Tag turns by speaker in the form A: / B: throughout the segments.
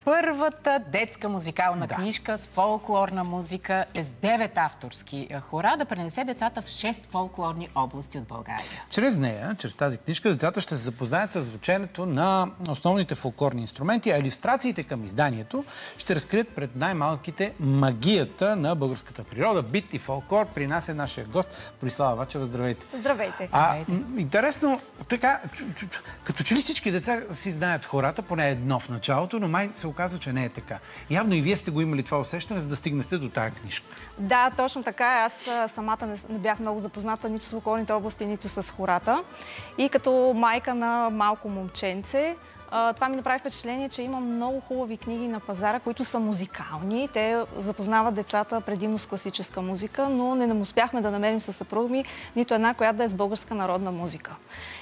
A: първата детска музикална книжка с фолклорна музика с 9 авторски хора да пренесе децата в 6 фолклорни области от България.
B: Чрез нея, чрез тази книжка, децата ще се запознаят с звученето на основните фолклорни инструменти, а илюстрациите към изданието ще разкрият пред най-малките магията на българската природа. Бит и фолклор. При нас е нашия гост Борислава Вачева. Здравейте!
C: Здравейте!
B: Интересно, така, като че ли всички деца си знаят хората, поне едно в началото, но май се оказва, че не е така. Явно и вие сте го имали това усещане, за да стигнете до тая книжка.
C: Да, точно така. Аз самата не бях много запозната нито с фолклорните области, нито с хората. И като майка на малко момченце, това ми направи впечатление, че има много хубави книги на пазара, които са музикални. Те запознават децата предимно с класическа музика, но не успяхме да намерим със съпруга ми нито една, която да е с българска народна музика.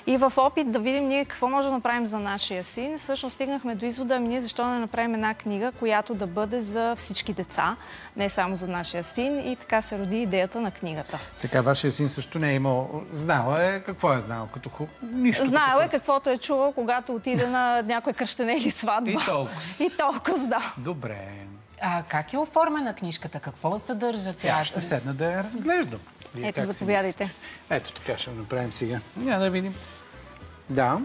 C: И в опит да видим ние какво може да направим за нашия син, всъщност стигнахме до извода, ние защо не направим една книга, която да бъде за всички деца, не само за нашия син, и така се роди идеята на книгата.
B: Така, вашия син също не е имал... Знал е какво е знал? Като нищо.
C: Знаел е каквото е чувал, когато отиде на някой кръщене или сватба.
B: И толкова.
C: И толкова, да.
B: Добре.
A: Как е оформена книжката? Какво съдържа тя?
B: Ще седна да я разглеждам.
C: Ето, заповядайте.
B: Ето така ще го направим сега. Няма да видим. Да.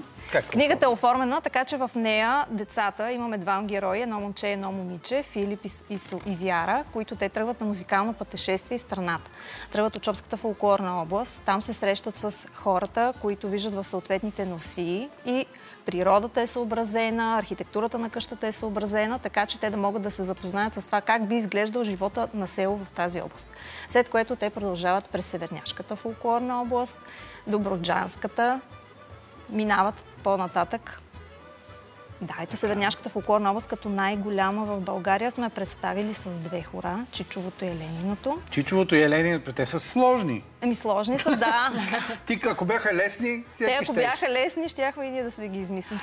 C: Книгата е оформена, така че в нея децата, имаме два герои, едно момче и едно момиче, Филип и Вяра, които те тръгват на музикално пътешествие из страната. Тръгват от Шопската фолклорна област, там се срещат с хората, които виждат в съответните носии, и природата е съобразена, архитектурата на къщата е съобразена, така че те да могат да се запознаят с това как би изглеждал живота на село в тази област. След което те продължават през Северняшката фолклорна област, Добруджанската, минават по-нататък. Да, ето Северняшката фолклорна област като най-голяма в България сме представили с две хора, Чичовото и Елениното.
B: Чичовото и Елениното, те са сложни.
C: Сложни са, да.
B: Ти, ако бяха лесни,
C: те, ако бяха лесни, щяхме и ние да сме ги измислим.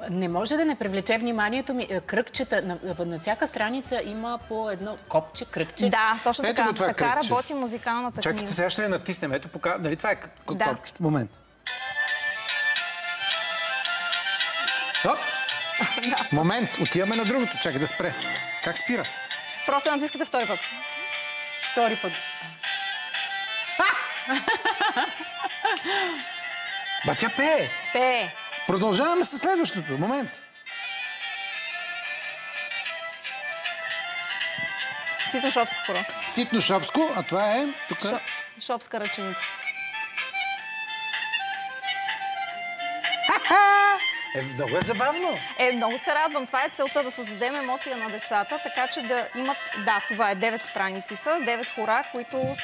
A: Не може да не привлече вниманието ми. Кръгчета, на всяка страница има по едно копче, кръгче.
C: Да, точно така. Така работи музикалната книга.
B: Чакайте, сега ще я натиснем. Ето, нали това е копчето? Момент. Оп! Момент, отиваме на другото. Чакай да спре. Как спира?
C: Просто натискате втори път.
A: Втори път.
B: Ба, тя пее.
C: Пее.
B: Продължаваме с следващото. Момент.
C: Ситно-шопско хоро.
B: Ситно-шопско, а това е тук...
C: Шопска ръченица.
B: Много е забавно.
C: Много се радвам. Това е целта, да създадем емоция на децата, така че да имат... Да, това е 9 страници са, 9 хора, които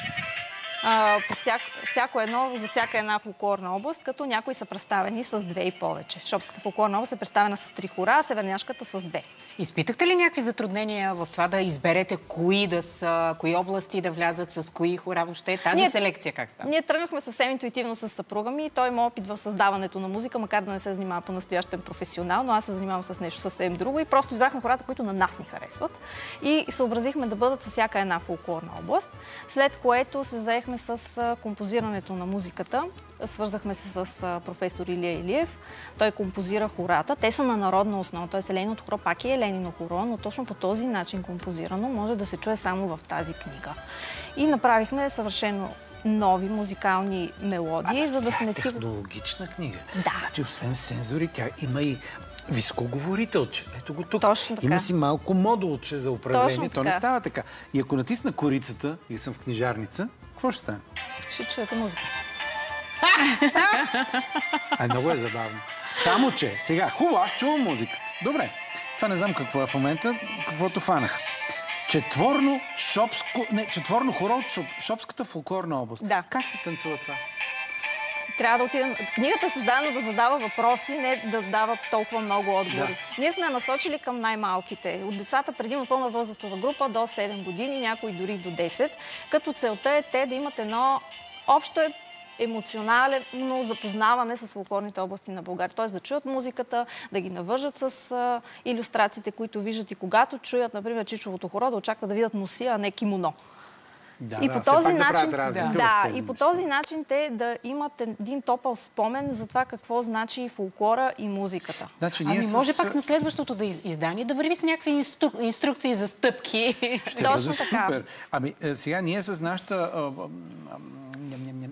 C: всяко едно, за всяка една фолклорна област, като някои са представени с 2 и повече. Шопската фолклорна област е представена с 3 хора, а Северняшката с 2.
A: Изпитахте ли някакви затруднения в това да изберете кои области да влязат с кои хора въобще? Тази селекция как става?
C: Ние тръгнахме съвсем интуитивно с съпруга ми и той има опит в създаването на музика, макар да не се занимава по-настоящен професионално. Аз се занимавам с нещо съвсем друго и просто избрахме хората, които на нас ни харесват. И съобразихме да бъдат с всяка една фолклорна област, след което се заехме с композирането на музиката. Свързахме се с професор Илия Илиев. Той композира хората. Те са на народна основа, т.е. Елениното хоро пак е Еленино хоро, но точно по този начин композирано може да се чуе само в тази книга. И направихме съвършено нови музикални мелодии, за да сме сигурни.
B: Технологична книга.
C: Да.
B: Значи, освен сензори, тя има и високоговорителче. Ето го тук.
C: Точно така.
B: Има си малко модулче за управление.
C: Точно
B: То не става така. И ако натисна корицата и съм в книжарница, какво ще стане?
C: Ще чуете музика.
B: Много е забавно. Само че, сега, хубаво, аз чувам музиката. Добре. Това не знам какво е в момента, каквото фанах. Четворно хоро от Шопската фолклорна област.
C: Да.
B: Как се танцува това?
C: Трябва да отидем... Книгата е създадена да задава въпроси, не да дава толкова много отговори. Да. Ние сме насочили към най-малките. От децата предимно пълна възрастова група до 7 години, някои дори до 10. Като целта е те да имат едно общо емоционално запознаване с фолклорните области на България. Т.е. да чуят музиката, да ги навържат с илюстрациите, които виждат, и когато чуят, например, Чичовото хоро, да очакват да видят носия, а не кимоно. И по този начин, и по този начин те да имат един топъл спомен за това какво значи и фолклора, и музиката.
B: Значи,
A: може пак на следващото издание да върви с някакви инструкции за стъпки.
B: Ще бъде супер. Сега ние с нашата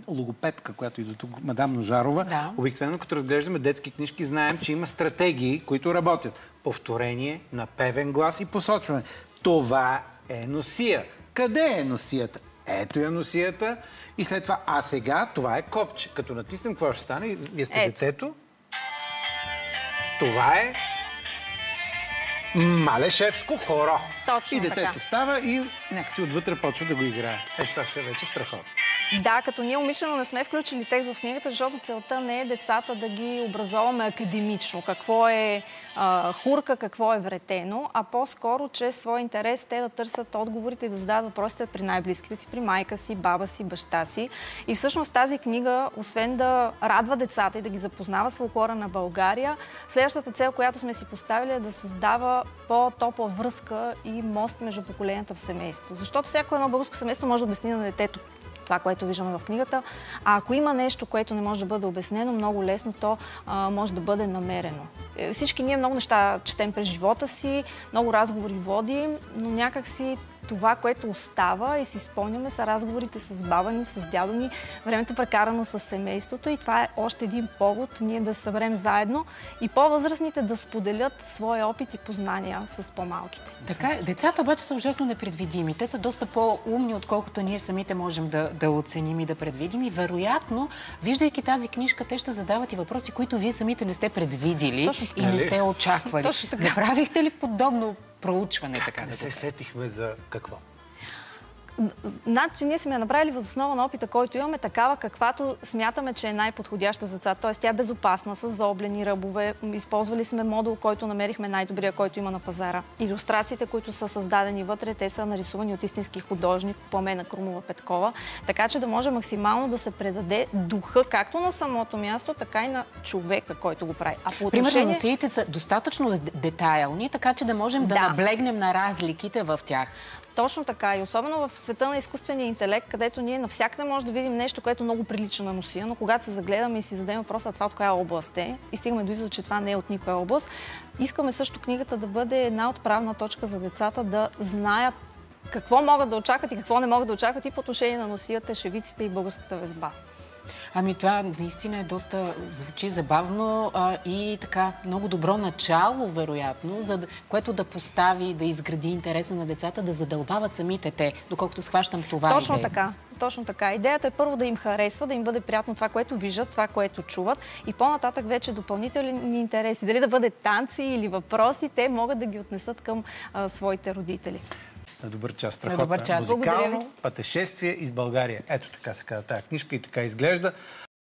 B: логопедка, която идва тук, мадам Ножарова, обикновено като разглеждаме детски книжки, знаем, че има стратегии, които работят. Повторение, напевен глас и посочване. Това е носия. Къде е носията? Ето я носията. И след това, сега това е копче. Като натиснем, какво ще стане? Вие сте детето. Това е Малешевско хоро.
C: Точно
B: и детето става и някакси отвътре почва да го играе. Това ще е вече страхотно.
C: Да, като ние умишлено не сме включили текст в книгата, защото целта не е децата да ги образоваме академично. Какво е хурка, какво е вретено, а по-скоро чрез своя интерес те да търсят отговорите и да задават въпросите при най-близките си, при майка си, баба си, баща си. И всъщност тази книга, освен да радва децата и да ги запознава с фолклора на България, следващата цел, която сме си поставили, е да създава по-топла връзка и мост между поколенията в семейство. Защото всяко едно българско семейство може да обясни на детето това, което виждаме в книгата. А ако има нещо, което не може да бъде обяснено, много лесно, то може да бъде намерено. Всички ние много неща четем през живота си, много разговори водим, но някак си това, което остава и си спомняме, са разговорите с баба ни, с дядо ни, времето прекарано с семейството и това е още един повод ние да се съберем заедно и по-възрастните да споделят своя опит и познания с по-малките.
A: Така е. Децата обаче са ужасно непредвидими. Те са доста по-умни, отколкото ние самите можем да оценим и да предвидим. И вероятно, виждайки тази книжка, те ще задават и въпроси, които вие самите не сте предвидили и не сте очаквали. Направихте ли подобно проучване, така да
B: не се сетихме за какво?
C: Значи ние сме я направили въз основа на опита, който имаме, такава каквато смятаме, че е най-подходяща за децата. Тоест тя е безопасна, с заоблени ръбове. Използвали сме модул, който намерихме най-добрия, който има на пазара. Илюстрациите, които са създадени вътре, те са нарисувани от истински художник, Пламена Крумова Петкова, така че да може максимално да се предаде духа както на самото място, така и на човека, който го прави. А по отношение...
A: Примерно носиите са достатъчно детайлни, така че да можем да наблегнем на разликите в тях.
C: Точно така. И особено в света на изкуствения интелект, където ние навсякъде може да видим нещо, което много прилича на носия, но когато се загледаме и си зададем въпроса това от коя област е и стигаме до извода, че това не е от никоя област, искаме също книгата да бъде една отправна точка за децата да знаят какво могат да очакват и какво не могат да очакват и по отношение на носията, шевиците и българската везба.
A: Това наистина е доста, звучи забавно и така много добро начало, вероятно, което да постави, да изгради интереса на децата, да задълбават самите те, доколкото схващам това
C: Точно
A: идея.
C: така. Точно така. Идеята е първо да им харесва, да им бъде приятно това, което виждат, това, което чуват и по-нататък вече допълнителни интереси. Дали да бъде танци или въпроси, те могат да ги отнесат към своите родители.
B: На добър час. Страхотно. Музикално пътешествие из България. Ето така се казва тая книжка и така изглежда.